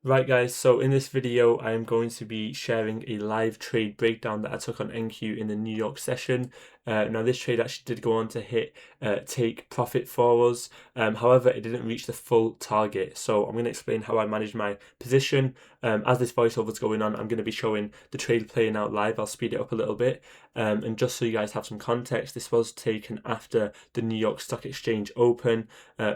Right guys, so in this video I am going to be sharing a live trade breakdown that I took on NQ in the New York session. Now this trade actually did go on to hit take profit for us, however it didn't reach the full target. So I'm going to explain how I managed my position. As this voiceover is going on, I'm going to be showing the trade playing out live. I'll speed it up a little bit. And just so you guys have some context, this was taken after the New York Stock Exchange open.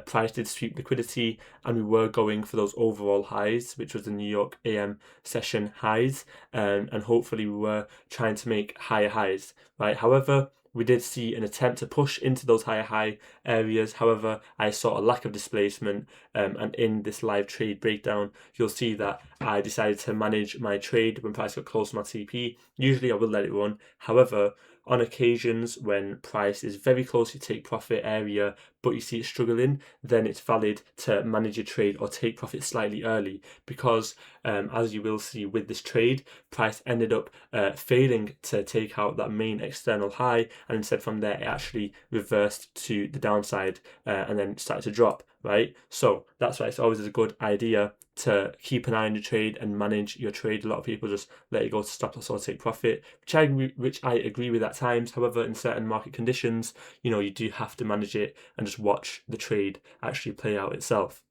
Price did sweep liquidity and we were going for those overall highs, which was the New York AM session highs, and hopefully we were trying to make higher highs, right? However, we did see an attempt to push into those higher high areas. However, I saw a lack of displacement, and in this live trade breakdown, you'll see that I decided to manage my trade when price got close to my TP. Usually I will let it run. However, on occasions when price is very close to take profit area, but you see it struggling, then it's valid to manage your trade or take profit slightly early, because as you will see with this trade, price ended up failing to take out that main external high, and instead from there it actually reversed to the downside and then started to drop, right? So that's why it's always a good idea to keep an eye on your trade and manage your trade. A lot of people just let it go to stop loss or take profit, which I agree with at times. However, in certain market conditions, you do have to manage it and just watch the trade actually play out itself.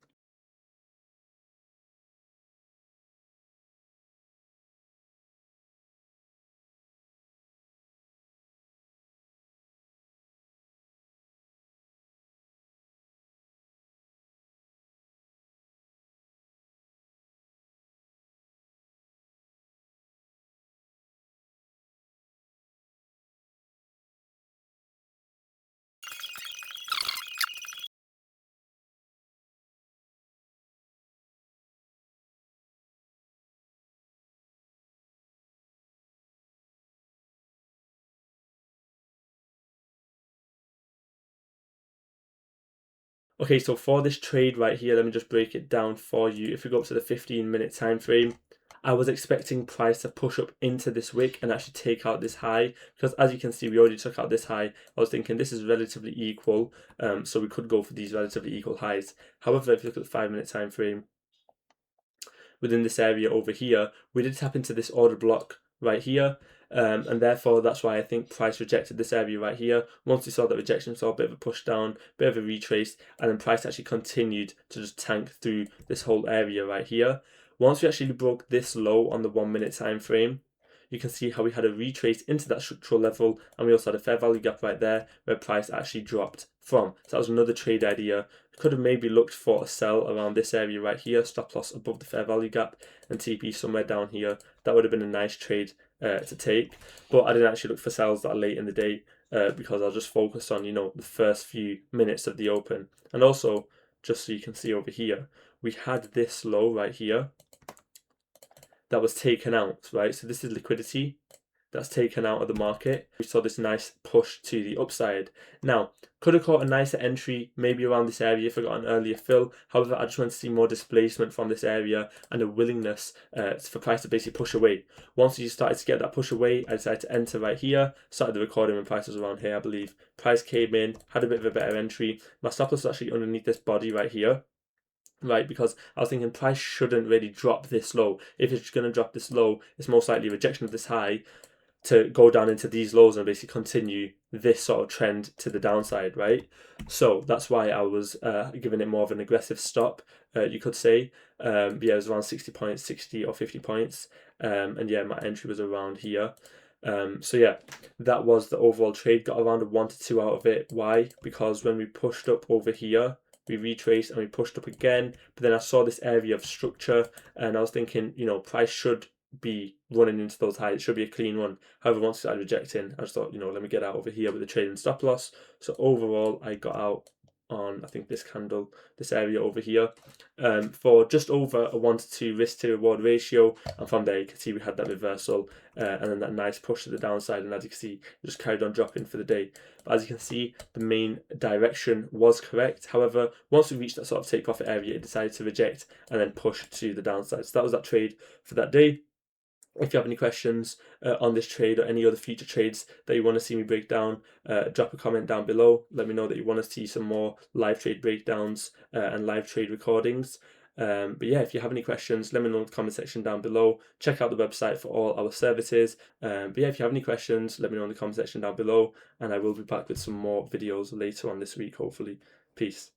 Okay, so for this trade right here, let me just break it down for you. If we go up to the 15-minute time frame, I was expecting price to push up into this wick and actually take out this high, because as you can see, we already took out this high. I was thinking this is relatively equal, so we could go for these relatively equal highs. However, if you look at the 5-minute time frame, within this area over here, we did tap into this order block right here. And therefore, that's why I think price rejected this area right here. Once we saw that rejection, we saw a bit of a push down, bit of a retrace, and then price actually continued to just tank through this whole area right here. Once we actually broke this low on the 1-minute time frame, you can see how we had a retrace into that structural level, and we also had a fair value gap right there where price actually dropped from. So that was another trade idea. Could have maybe looked for a sell around this area right here, stop loss above the fair value gap, and TP somewhere down here. That would have been a nice trade to take, but I didn't actually look for sells that late in the day because I'll just focus on the first few minutes of the open. And also, just so you can see over here, we had this low right here that was taken out, right? So this is liquidity that's taken out of the market. We saw this nice push to the upside. Now, could have caught a nicer entry maybe around this area if I got an earlier fill. However, I just want to see more displacement from this area and a willingness for price to basically push away. Once you started to get that push away, I decided to enter right here. Started the recording when price was around here, I believe. Price came in, had a bit of a better entry. My stop loss was actually underneath this body right here, right? Because I was thinking price shouldn't really drop this low. If it's going to drop this low, it's most likely a rejection of this high to go down into these lows and basically continue this sort of trend to the downside, right? So that's why I was giving it more of an aggressive stop, you could say. Yeah, it was around 60 points, 60 or 50 points. And yeah, my entry was around here. So yeah, that was the overall trade. Got around a 1 to 2 out of it. Why? Because when we pushed up over here, we retraced and we pushed up again, but then I saw this area of structure and I was thinking, price should be running into those highs. It should be a clean run. However, once I started rejecting, I just thought, let me get out over here with the trade and stop loss. So overall, I got out on, I think, this candle, this area over here, for just over a 1 to 2 risk to reward ratio. And from there, you can see we had that reversal and then that nice push to the downside. And as you can see, it just carried on dropping for the day. But as you can see, the main direction was correct. However, once we reached that sort of take profit area, it decided to reject and then push to the downside. So that was that trade for that day. If you have any questions on this trade or any other future trades that you want to see me break down, drop a comment down below. Let me know that you want to see some more live trade breakdowns and live trade recordings. But yeah, if you have any questions, let me know in the comment section down below. Check out the website for all our services. But yeah, if you have any questions, let me know in the comment section down below, and I will be back with some more videos later on this week, hopefully. Peace.